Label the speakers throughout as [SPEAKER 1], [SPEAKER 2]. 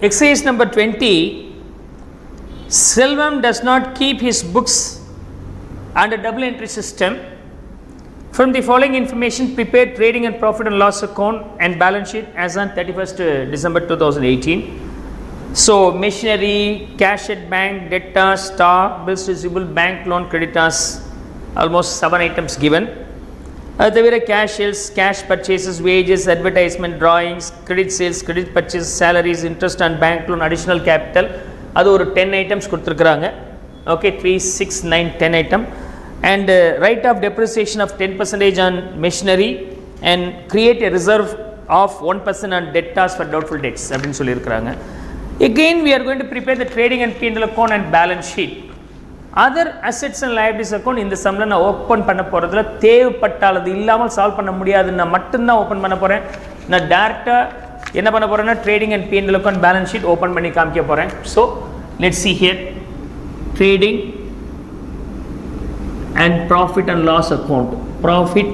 [SPEAKER 1] Exercise number 20. Selvam does not keep his books under double entry system. From the following information, prepare trading and profit and loss account and balance sheet as on 31st December 2018. So, machinery, cash at bank, debtors, stock, bills receivable, bank loan, creditors, almost 7 items given. There were cash sales, cash purchases, wages, advertisement, drawings, credit sales, credit purchases, salaries, interest on bank loan, additional capital. அது ஒரு 10 items கொடுத்துருக்குறாங்க. Okay, 3, 6, 9, 10 item. And rate of depreciation of 10% on machinery and create a reserve of 1% on debtors for doubtful debts அப்படின்னு சொல்லியிருக்கிறாங்க. Again, we are going to prepare the trading and P&L account and balance sheet. Other assets and liabilities account இந்த சம்ல நான் open பண்ண போகிறதுல தேவைப்பட்டால் அது இல்லாமல் solve பண்ண முடியாது, நான் மட்டும்தான் ஓப்பன் பண்ண போகிறேன். நான் டேரெக்டாக என்ன பண்ண போகிறேன்னா trading and P&L account balance sheet open பண்ணி காமிக்க போகிறேன். So let's see here trading and profit and loss account, profit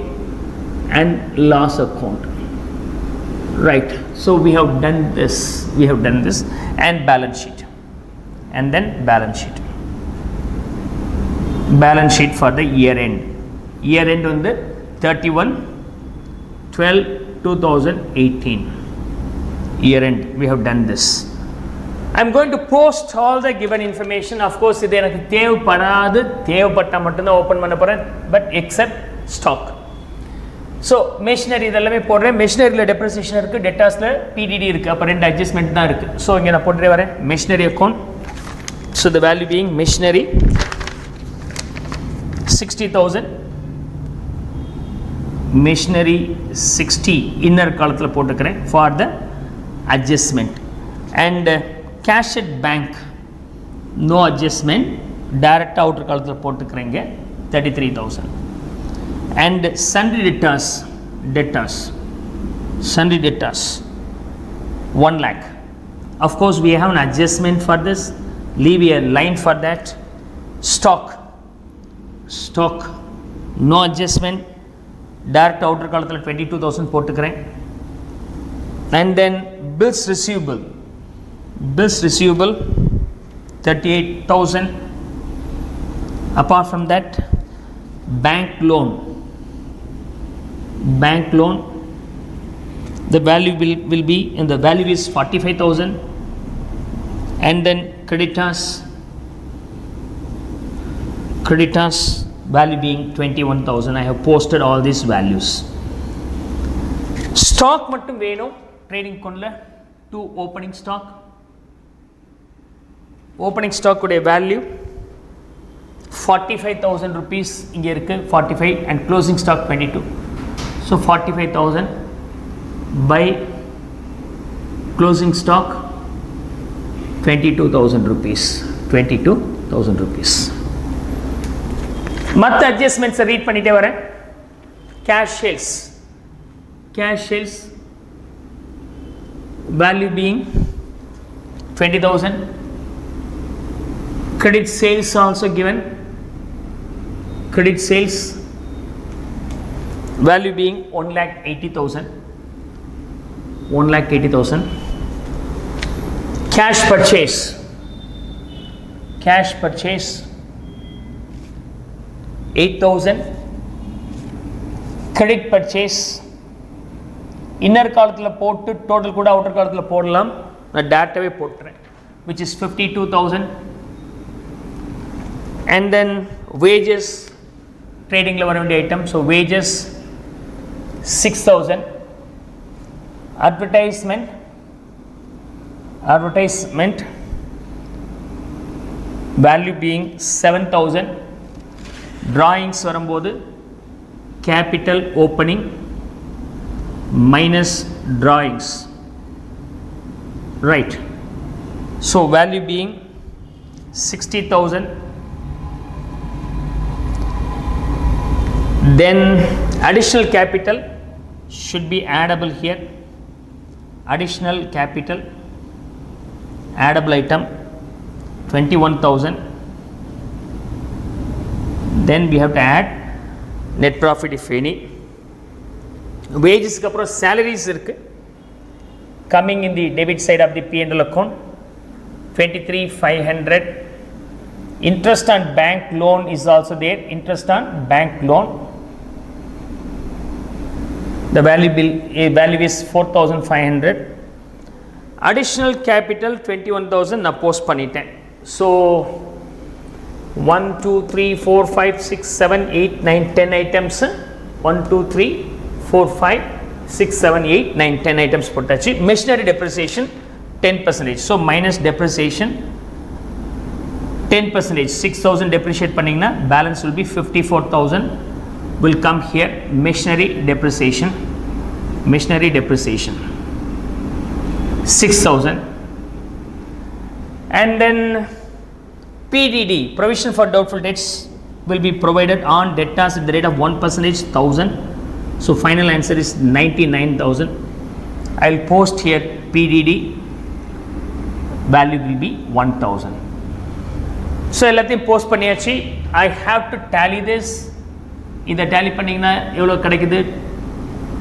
[SPEAKER 1] and loss account, right? So we have done this and balance sheet, and then balance sheet for the year end on the 31/12/2018 year end. We have done this. I am going to post all the given information. Of course இது எனக்கு தேவைப்பட்டா மட்டும்தான் open பண்ண போகிறேன், but except stock. So machinery இதெல்லாமே போடுறேன். மெஷினரியில் depreciation இருக்குது, டெட்டாஸில் PDD இருக்குது, அப்போ 2 அட்ஜஸ்ட்மெண்ட் தான் இருக்குது. ஸோ இங்கே நான் போட்டுறே வரேன் machinery account. So the value being machinery 60,000, machinery 60 inner காலத்தில் போட்டுக்கிறேன் for the adjustment. And cash at bank no adjustment, direct outer காலத்தில் போட்டுக்கிறேங்க 33,000. and sundry debtors 1 lakh. Of course we have an adjustment for this, leave a line for that. stock no adjustment, direct outer காலத்தில் 22,000 போட்டுக்கிறேன். and then bills receivable 38,000. apart from that, bank loan the value will be, and the value is 45,000. and then creditors value being 21,000. I have posted all these values. stock மட்டும் வேணும் trading கொள்ள to opening stock. opening stock உடைய value 45,000 rupees இங்கே இருக்கு, 45, and closing stock 22. so 45,000 by closing stock 22,000 rupees. மற்ற adjustments read பண்ணிட்டே வரேன். cash sales value being 20,000. credit sales also given, credit sales value being 1,80,000. cash purchase 8,000. credit purchase inner காலத்தில் போட்டு total கூட outer காலத்தில் போடலாம், நான் டேட்டாவே போட்டுறேன், which is 52,000. and then wages tradingல வர வேண்டிய item, so wages 6,000. advertisement value being 7,000. drawings வரும்போது capital opening minus drawings, right? so value being 60,000. then additional capital should be addable here. additional capital addable item 21,000. then we have to add net profit if any. wages க்கு அப்புறம் salaries இருக்கு, coming in the debit side of the P&L account, 23,500. Interest on bank loan is also there. Interest on bank loan, the value is 4,500. Additional capital 21,000 நான் post பண்ணிட்டேன். So 1 2 3 4 5 6 7 8 9 10 items. 1 2 3 4 5 6 7 8 9 10 items போட்டாச்சு. Machinery depreciation 10%. So minus depreciation 10%. 6,000 depreciate பண்ணீங்கன்னா balance will be 54,000 will come here. Machinery depreciation 6,000. And then PDD, provision for doubtful debts, will be provided on debtors at the rate of 1%, 1,000. So final answer is 99,000. I will post here PDD, value will be 1,000. So எல்லாத்தையும் post பண்ணியாச்சு. I have to tally this. இதை tally பண்ணிங்கன்னா எவ்வளோ கிடைக்குது?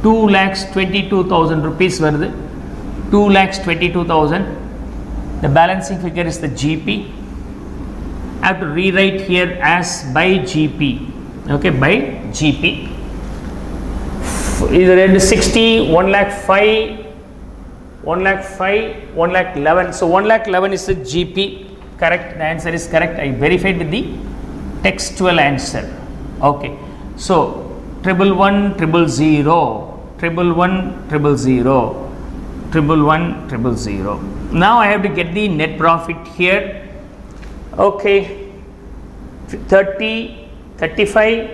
[SPEAKER 1] 2,22,000 rupees வருது. 2,22,000. The balancing figure is the GP. I have to rewrite here as by GP. Okay, by GP. Is it 60, 1,05,000, 1,05,000, 1,11,000. So 1,11,000 is the GP. Correct. The answer is correct. I verified with the textual answer. Okay. So 111,000, 111,000, 111,000. Now I have to get the net profit here. Okay, 30, 35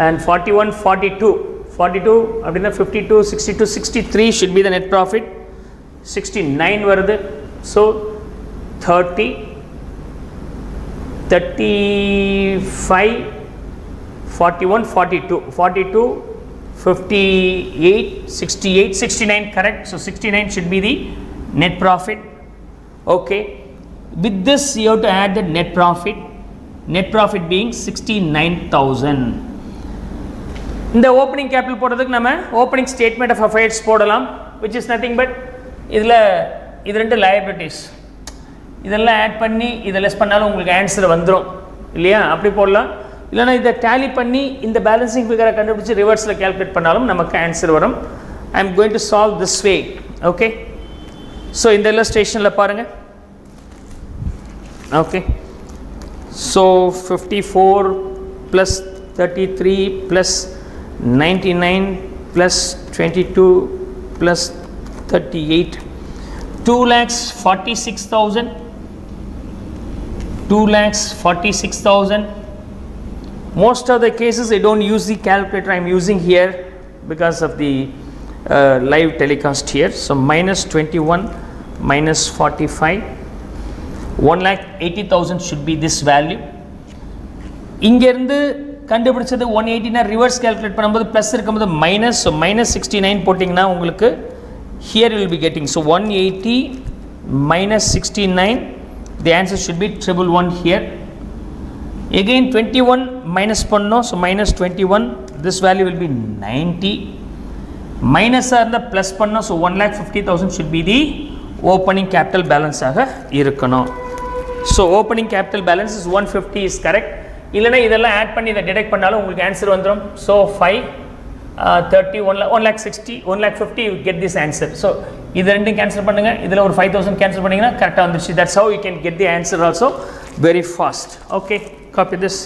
[SPEAKER 1] and 41, 42. 42 அப்படினா 52, 62, 63 should be the net profit. 69 வருது. So 30, 35, 41, 42, 42, 58, 68, 69, correct. So 69 should be the net profit. Okay, with this you have to add the net profit being 69,000. இந்த opening capital போடுறதுக்கு நம்ம opening statement of affairs போடலாம், which is nothing but இது ரெண்டு liabilities, இதெல்லாம் add பண்ணி இதை less பண்ணாலும் உங்களுக்கு ஆன்சர் வந்துடும் இல்லையா? அப்படி போடலாம். இல்லைனா இதை டேலி பண்ணி இந்த பேலன்சிங் ஃபிகரை கண்டுபிடிச்சி ரிவர்ஸில் கேல்குலேட் பண்ணாலும் நமக்கு ஆன்சர் வரும். I am going to solve this way. Okay, so இந்த இல்லஸ்ட்ரேஷனில் பாருங்கள். Okay, so 54 + 33 + 99 + 22 + 38, 2,46,000. 2,46,000. Most of the cases I don't use the calculator, I am using here because of the live telecast here. So minus 21 minus 45, 1,80,000 should be this value. இங்கேருந்து கண்டுபிடிச்சது 180 reverse calculate பண்ணும்போது plus இருக்கும்போது minus, so minus 69 போட்டிங்கன்னா உங்களுக்கு here you will be getting, so 180 minus 69, the answer should be 111 here. Again 21 minus பண்ணோம், so minus 21, this value will be 90. Minus ஆக plus பண்ணோம், so 1,50,000 should be the opening capital balance ஆக இருக்கணும். So opening capital balance is 150 is correct. இல்லைனா இதெல்லாம் add பண்ணி இதை detect பண்ணாலும் உங்களுக்கு ஆன்சர் வந்துடும். So 5, 30, 1,60,000, 1,50,000 you get this answer. So இது ரெண்டும் கேன்சல் பண்ணுங்க, இதில் ஒரு 5,000 கேன்சல் பண்ணிங்கன்னா கரெக்டாக வந்துருச்சு. That's how you can get the answer also very fast. Okay, copy this.